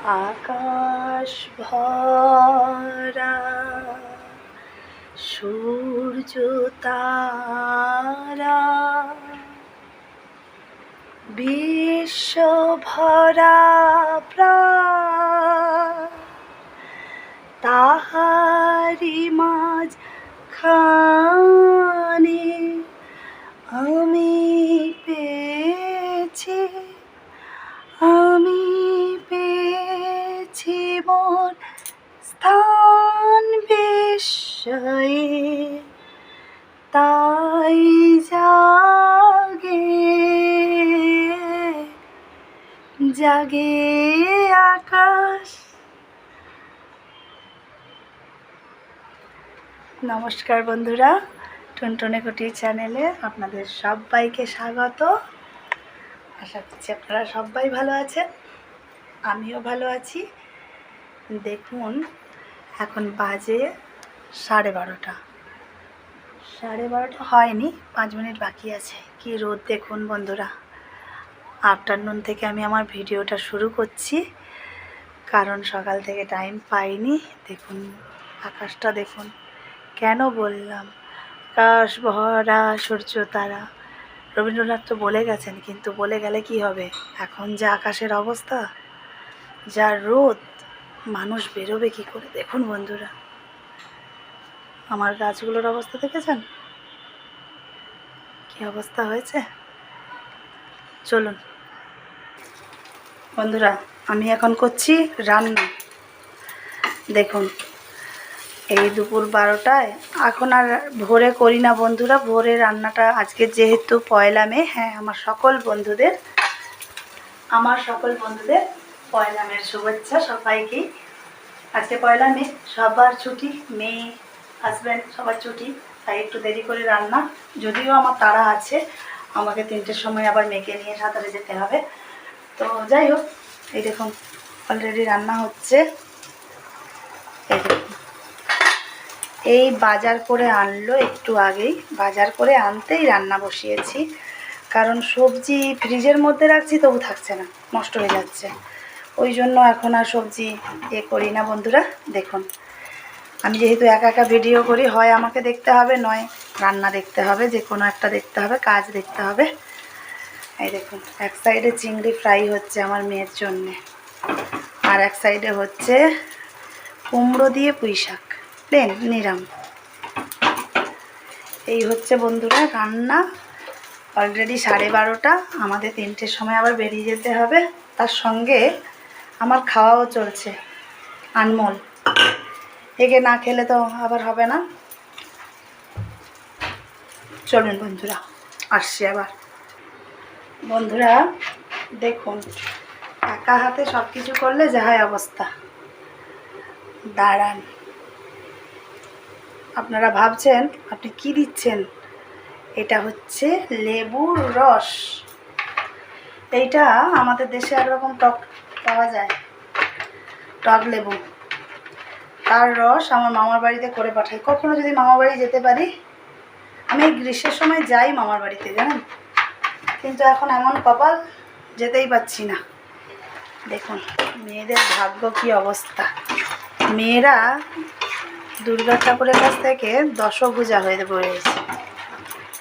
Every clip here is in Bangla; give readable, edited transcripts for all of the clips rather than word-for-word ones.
আকাশ ভরা সূর্য তারা, বিশ্ব ভরা প্রাণ, তাহারি মাঝখানে আমি পেয়েছি মোর স্থান বিস্ময়ে, তাই জাগে আকাশ। নমস্কার বন্ধুরা, টুনটুনি কুটি চ্যানেলে আপনাদের সবাইকে স্বাগত। আশা করছি আপনারা সবাই ভালো আছেন, আমিও ভালো আছি। দেখুন, এখন বাজে 12:30। 12:30 হয়নি, 5 মিনিট বাকি আছে। কি রোদ দেখুন বন্ধুরা। আফটারনুন থেকে আমি আমার ভিডিওটা শুরু করছি, কারণ সকাল থেকে টাইম পাইনি। দেখুন আকাশটা দেখুন, কেন বললাম আকাশ ভরা সূর্য তারা। রবীন্দ্রনাথ তো বলে গেছেন, কিন্তু বলে গেলে কি হবে, এখন যা আকাশের অবস্থা, যা রোদ, মানুষ বেরোবে কি করে। দেখুন বন্ধুরা, আমার গাছগুলোর অবস্থা দেখেছেন কি অবস্থা হয়েছে। চলুন বন্ধুরা, আমি এখন করছি রান্না। দেখুন, এই দুপুর 12টায়, এখন আর ভোরে করি না বন্ধুরা। ভোরে রান্নাটা আজকে যেহেতু 1 মে, হ্যাঁ, আমার সকল বন্ধুদের পয়লা মের শুভেচ্ছা সবাইকেই। আজকে 1 মে, সবার ছুটি, মেয়ে, হাজব্যান্ড সবার ছুটি, তাই একটু দেরি করে রান্না। যদিও আমার তাড়া আছে, আমাকে 3টের সময় আবার মেয়েকে নিয়ে সাঁতারে যেতে হবে। তো যাই হোক, এই দেখুন অলরেডি রান্না হচ্ছে। এই দেখুন, এই বাজার করে আনলো একটু আগেই, বাজার করে আনতেই রান্না বসিয়েছি। কারণ সবজি ফ্রিজের মধ্যে রাখছি, তবু থাকছে না, নষ্ট হয়ে যাচ্ছে। ওই জন্য এখন আর সবজি করি না বন্ধুরা। দেখুন, আমি যেহেতু একা ভিডিও করি, হয় আমাকে দেখতে হবে, নয় রান্না দেখতে হবে, যে কোনো একটা দেখতে হবে, কাজ দেখতে হবে। এই দেখুন, এক সাইডে চিংড়ি ফ্রাই হচ্ছে আমার মেয়ের জন্যে, আর এক সাইডে হচ্ছে কুমড়ো দিয়ে পুঁই শাক, প্লেন নিরাম। এই হচ্ছে বন্ধুরা রান্না। অলরেডি 12:30, আমাদের 3টের সময় আবার বেরিয়ে যেতে হবে। তার সঙ্গে আমার খাওয়াও চলছে, আনমোল। একে না খেলে তো আবার হবে না। চলুন বন্ধুরা, আসছি আবার। বন্ধুরা দেখুন, একা হাতে সব কিছু করলে যা হয় অবস্থা। দাঁড়ান, আপনারা ভাবছেন আপনি কি দিচ্ছেন। এটা হচ্ছে লেবুর রস। এইটা আমাদের দেশে একরকম টক পাওয়া যায়, টক লেবু। তার রস আমার মামার বাড়িতে করে পাঠাই। কখনো যদি মামার বাড়ি যেতে পারি, আমি গ্রীষ্মের সময় যাই মামার বাড়িতে, জানেন, কিন্তু এখন এমন কপাল, যেতেই পারছি না। দেখুন মেয়েদের ভাগ্য কি অবস্থা। মেয়েরা দুর্গা ঠাকুরের কাছ থেকে দশভূজা হয়ে পড়েছে।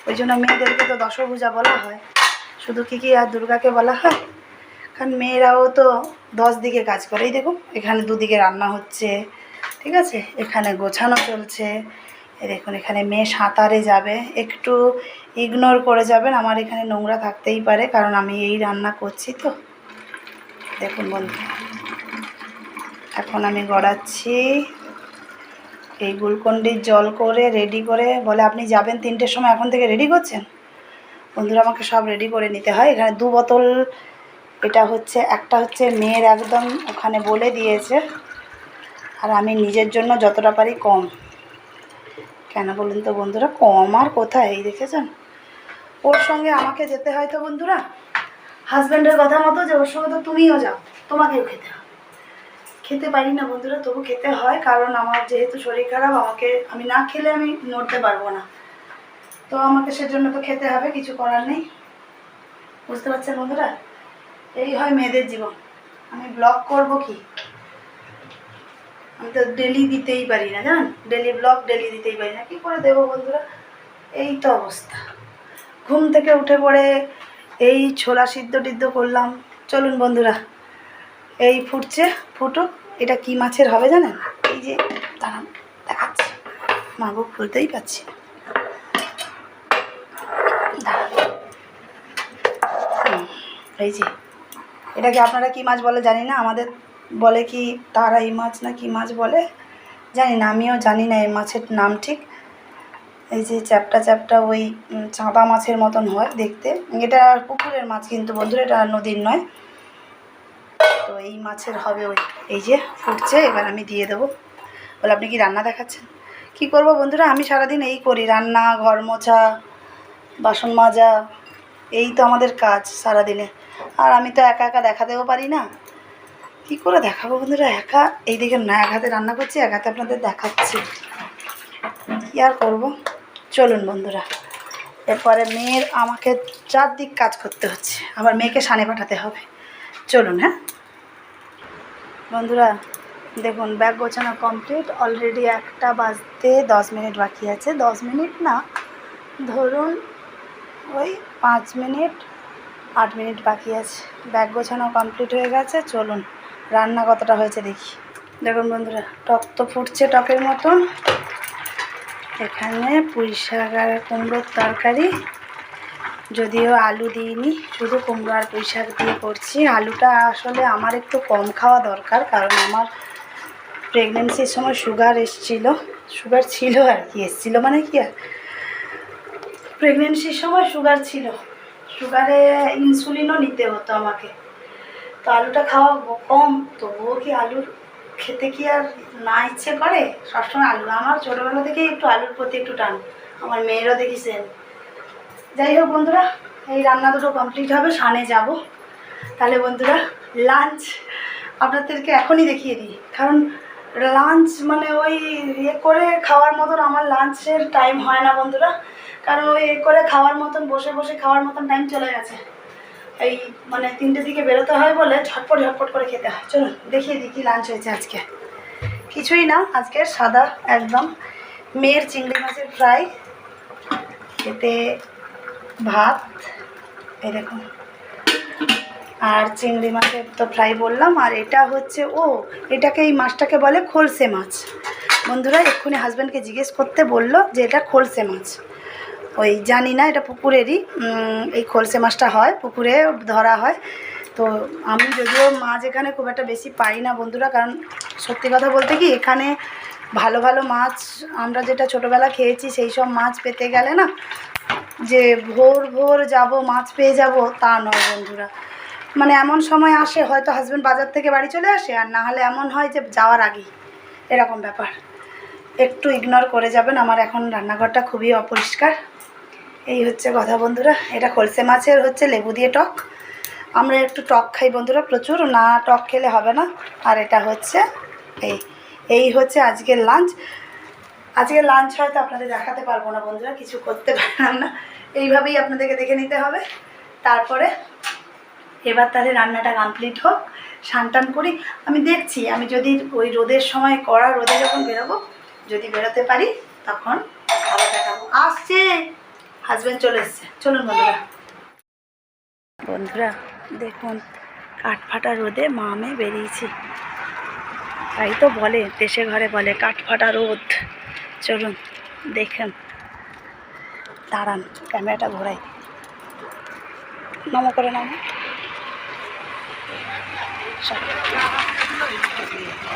ওই জন্য মেয়েদেরকে তো দশভূজা বলা হয়, শুধু কি আর দুর্গাকে বলা হয়। কারণ মেয়েরাও তো 10 দিকে কাজ করে। এই দেখুন, এখানে 2 দিকে রান্না হচ্ছে, ঠিক আছে, এখানে গোছানো চলছে। এই দেখুন, এখানে মেয়ে সাঁতারে যাবে, একটু ইগনোর করে যাবেন, আমার এখানে নোংরা থাকতেই পারে, কারণ আমি এই রান্না করছি তো। দেখুন বন্ধু, এখন আমি গড়াচ্ছি। এই গ্লুকন্ডির জল করে রেডি করে বলে আপনি যাবেন 3টের সময়, এখন থেকে রেডি করছেন। বন্ধুরা, আমাকে সব রেডি করে নিতে হয়। এখানে 2 বোতল, এটা হচ্ছে, একটা হচ্ছে মেয়ের একদম ওখানে বলে দিয়েছে, আর আমি নিজের জন্য যতটা পারি কম। কেন বলুন তো বন্ধুরা, কম আর কোথায়, এই দেখেছেন, ওর সঙ্গে আমাকে যেতে হয় তো বন্ধুরা। হাজব্যান্ডের কথা মতো যে ওর সঙ্গে তো তুমিও যাও, তোমাকেও খেতে হয়। খেতে পারি না বন্ধুরা, তবু খেতে হয়, কারণ আমার যেহেতু শরীর খারাপ, আমি না খেলে আমি নড়তে পারবো না। তো আমাকে সেজন্য তো খেতে হবে, কিছু করার নেই। বুঝতে পারছেন বন্ধুরা, এই হয় মেয়েদের জীবন। আমি ব্লগ করব কি, আমি তো ডেলি দিতেই পারি না, জানেন, ডেলি ব্লগ ডেলি দিতেই পারি না, কী করে দেবো বন্ধুরা? এই তো অবস্থা। ঘুম থেকে উঠে পড়ে এই ছোলা সিদ্ধ টিদ্ধ করলাম। চলুন বন্ধুরা, এই ফুটছে, ফুটুক। এটা কি মাছের হবে জানেন? এই যে দাঁড়ান দেখাচ্ছি, মাগো খুলতেই পাচ্ছি না। এই যে এটাকে আপনারা কি মাছ বলে জানি না, আমাদের বলে কি তারাই মাছ না কি মাছ বলে জানি না, আমিও জানি না এই মাছের নাম ঠিক। এই যে চ্যাপটা চ্যাপটা ওই চাঁদা মাছের মতন হয় দেখতে। এটা পুকুরের মাছ কিন্তু বন্ধুরা, এটা নদীর নয়। তো এই মাছের হবে ওই। এই যে ফুটছে, এবার আমি দিয়ে দেবো। বলে আপনি কি রান্না দেখাচ্ছেন? কি করব বন্ধুরা, আমি সারাদিন এই করি, রান্না, ঘর মোছা, বাসন মাজা, এই তো আমাদের কাজ সারাদিনে। আর আমি তো একা একা দেখাতেও পারি না, কি করে দেখাবো বন্ধুরা একা? এই দেখেন না, এক হাতে রান্না করছি, এক হাতে আপনাদের দেখাচ্ছি, কী আর করবো। চলুন বন্ধুরা, এরপরে মেয়ের আমাকে চারদিক কাজ করতে হচ্ছে, আবার মেয়েকে সানে পাঠাতে হবে। চলুন। হ্যাঁ বন্ধুরা, দেখুন ব্যাগ গোছানো কমপ্লিট, অলরেডি 1টা বাজতে 10 মিনিট বাকি আছে। 10 মিনিট না, ধরুন ওই 5 মিনিট 8 মিনিট বাকি আছে। ব্যাগ গোছানো কমপ্লিট হয়ে গেছে। চলুন রান্না কতটা হয়েছে দেখি। দেখুন বন্ধুরা, টক তো ফুটছে টকের মতন। এখানে পুঁই শাক আর কুমড়োর তরকারি, যদিও আলু দিইনি, শুধু কুমড়ো আর পুঁই শাক দিয়ে করছি। আলুটা আসলে আমার একটু কম খাওয়া দরকার, কারণ আমার প্রেগনেন্সির সময় সুগার ছিল আর কি, এসেছিলো মানে কি, আর প্রেগনেন্সির সময় সুগার ছিল, সুগারে ইনসুলিনও নিতে হতো আমাকে। তো আলুটা খাওয়া কম, তবুও কি আলুর খেতে কি আর না ইচ্ছে করে? সবসময় আলু, আমার ছোটোবেলা থেকেই একটু আলুর প্রতি একটু টান, আমার মেয়েরও দেখিছেন। যাই হোক বন্ধুরা, এই রান্না দুটো কমপ্লিট হবে, সানে যাব। তাহলে বন্ধুরা লাঞ্চ আপনাদেরকে এখনই দেখিয়ে দিই, কারণ লাঞ্চ মানে ওই করে খাওয়ার মতন আমার লাঞ্চের টাইম হয় না বন্ধুরা, কারণ ওই করে খাওয়ার মতন বসে বসে খাওয়ার মতন টাইম চলে গেছে। এই মানে 3টে দিকে বেরোতে হয় বলে ঝটপট ঝটপট করে খেতে হয়। চলুন দেখিয়ে দিই কী লাঞ্চ হয়েছে আজকে। কিছুই না, আজকে সাদা একদম। মেয়ের চিংড়ি মাছের ফ্রাই, এতে ভাত, এই দেখুন, আর চিংড়ি মাছের তো ফ্রাই বললাম। আর এটা হচ্ছে এটাকে, এই মাছটাকে বলে খোলসে মাছ বন্ধুরা। এক্ষুনি হাজব্যান্ডকে জিজ্ঞেস করতে বললো যে এটা খোলসে মাছ। ওই জানি না, এটা পুকুরেরই এই খোলসে মাছটা হয়, পুকুরে ধরা হয়। তো আমি যদিও মাছ এখানে খুব একটা বেশি পাই না বন্ধুরা, কারণ সত্যি কথা বলতে কি, এখানে ভালো ভালো মাছ আমরা যেটা ছোটোবেলা খেয়েছি সেই সব মাছ পেতে গেলে না, যে ভোর ভোর যাব মাছ পেয়ে যাব তা নয় বন্ধুরা। মানে এমন সময় আসে, হয়তো হাজব্যান্ড বাজার থেকে বাড়ি চলে আসে, আর না হলে এমন হয় যে যাওয়ার আগেই, এরকম ব্যাপার। একটু ইগনোর করে যাবেন, আমার এখন রান্নাঘরটা খুবই অপরিষ্কার। এই হচ্ছে কথা বন্ধুরা। এটা খোলসে মাছের হচ্ছে লেবু দিয়ে টক, আমরা একটু টক খাই বন্ধুরা, প্রচুর না, টক খেলে হবে না। আর এটা হচ্ছে এই হচ্ছে আজকের লাঞ্চ। আজকের লাঞ্চ হয়তো আপনাদের দেখাতে পারবো না বন্ধুরা, কিছু করতে পারলাম না, এইভাবেই আপনাদেরকে দেখে নিতে হবে। তারপরে এবার তাহলে রান্নাটা কমপ্লিট হোক, স্নান করি। আমি দেখছি, আমি যদি ওই রোদের সময় কড়া রোদে যখন বেরোবো, যদি বেরোতে পারি তখন আবার দেখাবো। আসছে, হাজব্যান্ড চলে এসছে। চলুন বন্ধুরা দেখুন, কাঠ ফাটা রোদে মা আমি বেরিয়েছি, তাই তো বলে দেশে ঘরে বলে কাঠ ফাটা রোদ। চলুন দেখেন, দাঁড়ান ক্যামেরাটা ঘোরাই, নমো করে নামো,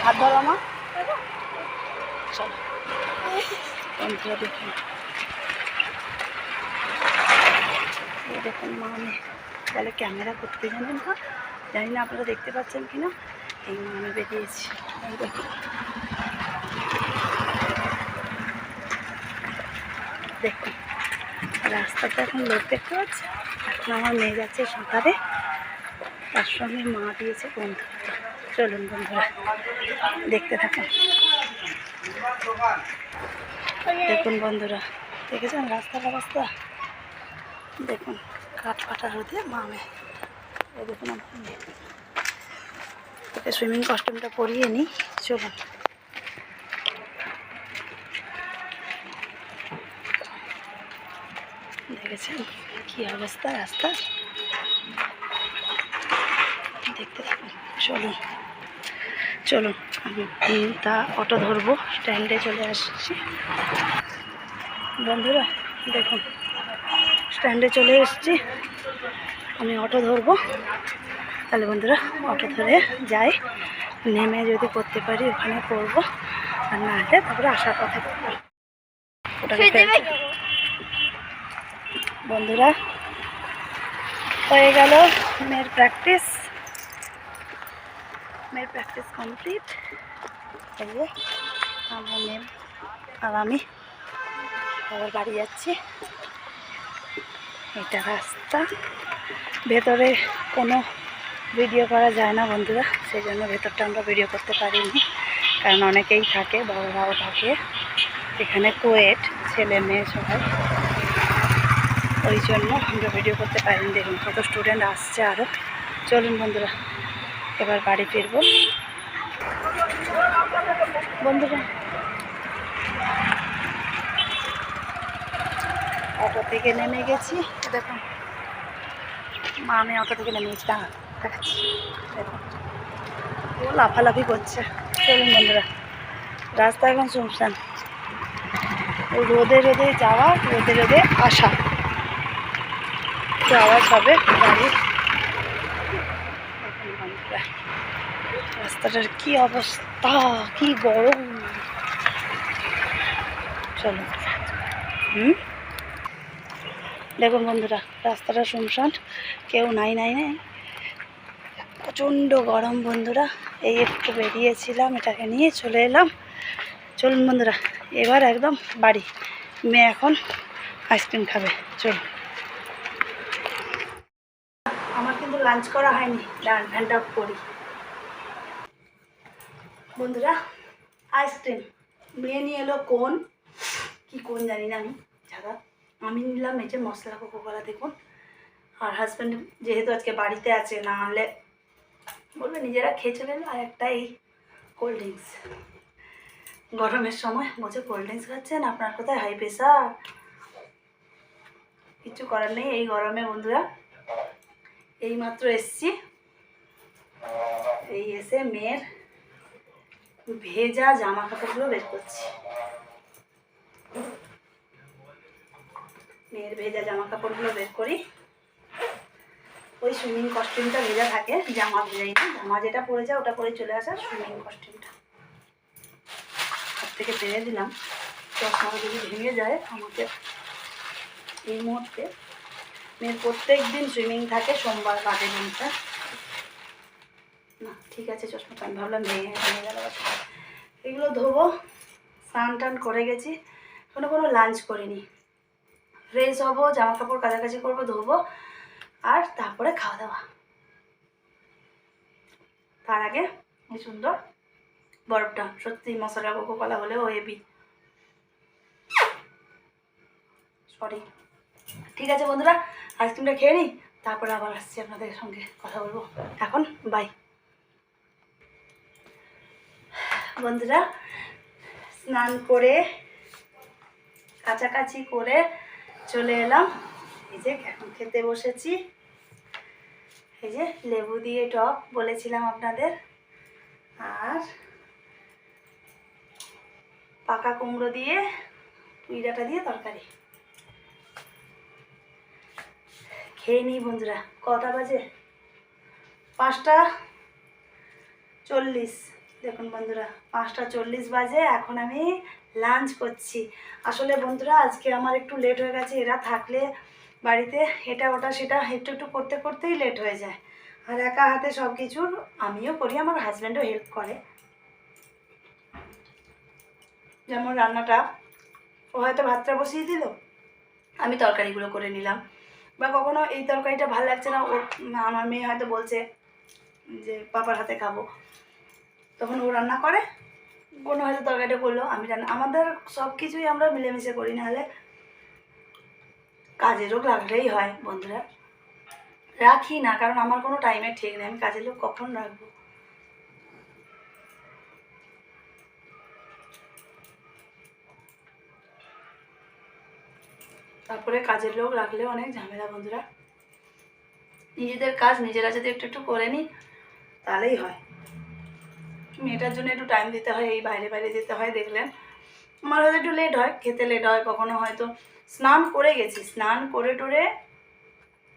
হাত ধরো মা। চলো বন্ধুরা দেখুন, দেখুন মা আমি বলে ক্যামেরা করতে জানেন না, জানি না আপনারা দেখতে পাচ্ছেন কি না। এই মা আমি বেরিয়েছি, এই দেখুন দেখুন রাস্তাটা এখন লোক দেখতে পাচ্ছে। এখন আমার মেয়ে যাচ্ছে সাঁতারে, তার সঙ্গে মা দিয়েছে বন্ধুত্ব। চলুন বন্ধুরা দেখতে থাকুন। দেখুন বন্ধুরা, দেখেছেন রাস্তার অবস্থা, দেখুন কাঠ ফাটা রোদে মা মেয়ে। এই দেখুন আমার মেয়ে, ওকে সুইমিং কস্টিউমটা পরিয়ে নিই, চলুন। দেখেছেন কী অবস্থা রাস্তা, দেখতে থাকুন। চলুন চলুন, আমি তা অটো ধরবো, স্ট্যান্ডে চলে আসছি বন্ধুরা। দেখুন স্ট্যান্ডে চলে এসেছি, আমি অটো ধরবো। তাহলে বন্ধুরা অটো ধরে যাই, নেমে যদি করতে পারি ওখানে করবো, আর না হলে তারপরে আসার পথে করবো। বন্ধুরা হয়ে গেল মেয়ের প্র্যাকটিস, মেয়ের প্র্যাকটিস কমপ্লিট। এই যে আমার মেয়ে আর আমি আবার বাড়ি যাচ্ছি। এটা রাস্তা, ভেতরে কোনো ভিডিও করা যায় না বন্ধুরা, সেই জন্য ভেতরটা আমরা ভিডিও করতে পারিনি, কারণ অনেকেই থাকে, বড়রাও থাকে এখানে, কোয়েট ছেলে মেয়ে সবাই, ওই জন্য আমরা ভিডিও করতে পারিনি। দেখুন কত স্টুডেন্ট আসছে আরও। চলুন বন্ধুরা এবার বাড়ি ফিরবো বন্ধুরা। অটো থেকে নেমে গেছি, দেখুন মা আমি অটো থেকে নেমে গেছি, দেখাচ্ছি, দেখুন ও লাফালাফি করছে। চলুন বন্ধুরা, রাস্তা এখন শুনশান, ওই রোদে রোদে যাওয়া, রোদে রোদে আসা, আওয়াজ হবে গাড়ির। দেখুন বন্ধুরা রাস্তাটার কি অবস্থা, কি গরম। চলুন দেখুন বন্ধুরা রাস্তাটা শুনশান, কেউ নাই নাই নাই, প্রচণ্ড গরম বন্ধুরা। এই একটু বেরিয়েছিলাম, এটাকে নিয়ে চলে এলাম। চলুন বন্ধুরা এবার একদম বাড়ি, মেয়ে এখন আইসক্রিম খাবে। চলুন, আমার কিন্তু লাঞ্চ করা হয়নি, ভ্যানটা করি বন্ধুরা। আইসক্রিম মেয়ে নিয়ে এলো, কোন কি কোন জানি না আমি, ছাড়া আমি নিলাম এই যে মশলা কোকোকোলা, দেখুন। আর হাজব্যান্ড যেহেতু আজকে বাড়িতে আছে, না আনলে বলবে নিজেরা খেয়ে চলে এলো। আর একটা এই কোল্ড ড্রিঙ্কস, গরমের সময় বলছে কোল্ড ড্রিঙ্কস খাচ্ছেন, আপনার কোথায় হাই প্রেশার। কিছু করার নেই, এই গরমে বন্ধুরা। এইমাত্র এসছি, এই এসে মেয়ের ভেজা জামা কাপড়গুলো বের করছি। মেয়ের ভেজা জামা কাপড়গুলো বের করি। ওই সুইমিং কস্টিউমটা ভেজা থাকে, জামা ভেজাই না, জামা যেটা পরে যায় ওটা পরে চলে আসা, সুইমিং কস্টিউমটা হাত থেকে ফেলে দিলাম। চশমা যদি ভেঙে যায় আমাকে, এই মুহূর্তে মেয়ের প্রত্যেক দিন সুইমিং থাকে, সোমবার বাদে দিনটা না। ঠিক আছে চশমাটা আমি ভাবলাম ভেঙে গেল। এগুলো ধোবো, স্নান টান করে গেছি, কোনো লাঞ্চ করিনি। ফ্রেশ হবো, জামা কাপড় কাচাকাচি করবো, ধোবো, আর তারপরে খাওয়া দাওয়া। তার আগে এই সুন্দর বরফটা, সত্যি মশলা কোকোকোলা হলেও হেভি, সরি। ঠিক আছে বন্ধুরা, আইসক্রিমটা খেয়ে নিই, তারপরে আবার আসছি আপনাদের সঙ্গে কথা বলবো। এখন বাই বন্ধুরা। স্নান করে কাছাকাছি করে চলে এলাম, এই যে এখন খেতে বসেছি। এই যে লেবু দিয়ে টক বলেছিলাম আপনাদের, আর পাকা কুমড়ো দিয়ে পুঁই ডাঁটা দিয়ে তরকারি। খেয়ে নিই বন্ধুরা। কটা বাজে? 5টা 40। দেখুন বন্ধুরা 5টা 40 বাজে, এখন আমি লাঞ্চ করছি। আসলে বন্ধুরা আজকে আমার একটু লেট হয়ে গেছে, এরা থাকলে বাড়িতে এটা ওটা সেটা একটু একটু করতে করতেই লেট হয়ে যায়। আর একা হাতে সব কিছুর আমিও করি, আমার হাজব্যান্ডও হেল্প করে। যেমন রান্নাটা ও হয়তো ভাতটা বসিয়ে দিল, আমি তরকারিগুলো করে নিলাম। বা কখনো এই তরকারিটা ভালো লাগছে না, ওর আমার মেয়ে হয়তো বলছে যে পাপার হাতে খাবো, তখন ও রান্না করে, কোনো হয়তো তরকারিটা করলো, আমি রান্না। আমাদের সব কিছুই আমরা মিলেমিশে করি, নাহলে কাজেরও লাগলেই হয় বন্ধুরা। রাখি না, কারণ আমার কোনো টাইমের ঠিক নেই, আমি কাজের লোক কখন রাখবো। তারপরে কাজের লোক রাখলে অনেক ঝামেলা বন্ধুরা। নিজেদের কাজ নিজেরা যদি একটু একটু করে নিই তাহলেই হয়। মেয়েটার জন্য একটু টাইম দিতে হয়, এই বাইরে বাইরে যেতে হয় দেখলেন। আমার হয়তো একটু লেট হয়, খেতে লেট হয়, কখনো হয়তো স্নান করে গেছি, স্নান করে টোরে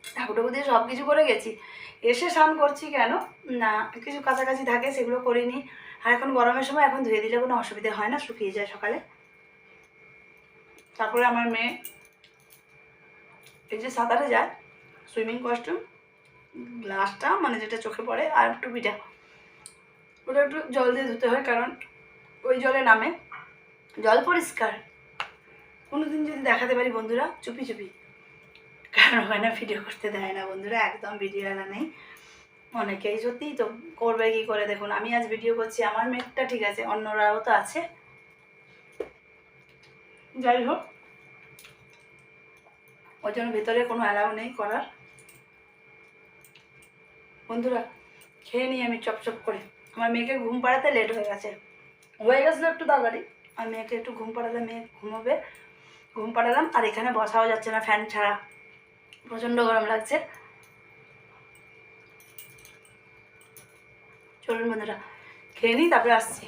ঠাকুর ঠাকুর দিয়ে সব কিছু করে গেছি, এসে স্নান করছি কেন না, কিছু কাছাকাছি থাকে সেগুলো করিনি। আর এখন গরমের সময় এখন ধুয়ে দিলে কোনো অসুবিধা হয় না, শুকিয়ে যায় সকালে। তারপরে আমার মেয়ে এই যে সাঁতারে যায়, সুইমিং কস্টিউম, গ্লাসটা মানে যেটা চোখে পড়ে আর টুপিটা, ওটা একটু জল দিয়ে ধুতে হয়, কারণ ওই জলে নামে, জল পরিষ্কার। কোনোদিন যদি দেখাতে পারি বন্ধুরা চুপি চুপি, কারণ ওখানে ভিডিও করতে দেয় না বন্ধুরা, একদম ভিডিও আনা নেই। অনেকেই সত্যিই তো করবে কি করে, দেখুন আমি আজ ভিডিও করছি, আমার মেয়েটা ঠিক আছে, অন্যরাও তো আছে। যাই হোক, ওই জন্য ভেতরে কোনো অ্যালাউ নেই করার। বন্ধুরা খেয়ে নিই আমি চপচপ করে, আমার মেয়েকে ঘুম পাড়াতে লেট হয়ে গেছিলো একটু তাড়াতাড়ি। আর মেয়েকে একটু ঘুম পাড়ালে মেয়ে ঘুমোবে, ঘুম পাড়ালাম। আর এখানে বসাও যাচ্ছে না ফ্যান ছাড়া, প্রচণ্ড গরম লাগছে। চলুন বন্ধুরা খেয়ে নিই, তারপরে আসছি।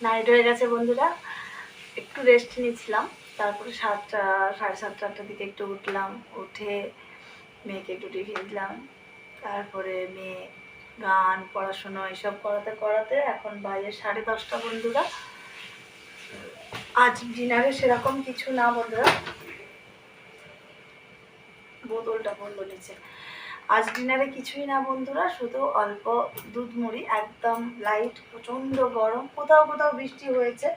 নাইট হয়ে গেছে বন্ধুরা, একটু রেস্ট নিয়েছিলাম, তারপরে 7টা সাড়ে 7টা 8টার দিকে একটু উঠলাম, উঠে মেয়েকে একটু টিফিন দিলাম, তারপরে মেয়ে গান পড়াশোনা এসব করাতে করাতে এখন বাজে 10:30 বন্ধুরা। আজ ডিনারে সেরকম কিছু না বন্ধুরা, বোতলটা পড়লো নিচে। আজ ডিনারে কিছুই না বন্ধুরা, শুধু অল্প দুধ মুড়ি, একদম লাইট, প্রচণ্ড গরম। কোথাও কোথাও বৃষ্টি হয়েছে,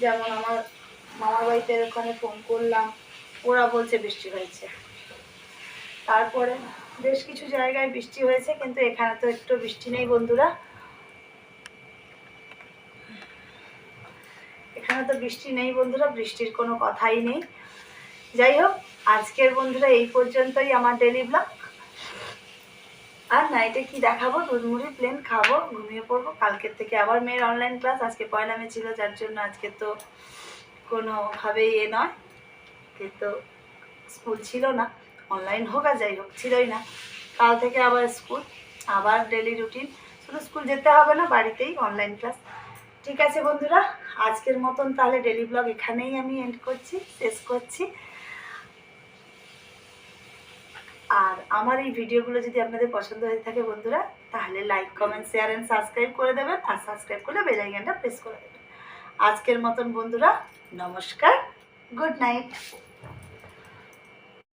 যেমন আমার মামার বাড়িতে ওখানে ফোন করলাম, ওরা বলছে বৃষ্টি হয়েছে। তারপরে বেশ কিছু জায়গায় বৃষ্টি হয়েছে, কিন্তু এখানে তো একটু বৃষ্টি নেই বন্ধুরা, এখানে তো বৃষ্টি নেই বন্ধুরা, বৃষ্টির কোনো কথাই নেই। যাই হোক, আজকের বন্ধুরা এই পর্যন্তই আমার ডেলি ব্লগ। আর নাইটে কি দেখাবো, দুধ মুড়ি প্লেন খাবো, ঘুমিয়ে পড়বো। কালকের থেকে আবার মেয়ের অনলাইন ক্লাস, আজকে পয়লা মে ছিল, যার জন্য আজকে তো কোনোভাবেই নয়, কিন্তু স্কুল ছিল না, অনলাইন হোক আর যাই হোক ছিলই না। কাল থেকে আবার স্কুল, আবার ডেলি রুটিন, শুধু স্কুল যেতে হবে না, বাড়িতেই অনলাইন ক্লাস। ঠিক আছে বন্ধুরা, আজকের মতন তাহলে ডেলি ব্লগ এখানেই আমি এন্ড করছি, শেষ করছি। আর আমার এই ভিডিওগুলো যদি আপনাদের পছন্দ হয়ে থাকে বন্ধুরা, তাহলে like comment share and subscribe করে দেবেন, আর সাবস্ক্রাইব করলে বেল আইকনটা প্রেস করে দেবেন। আজকের মতন বন্ধুরা নমস্কার, গুড নাইট।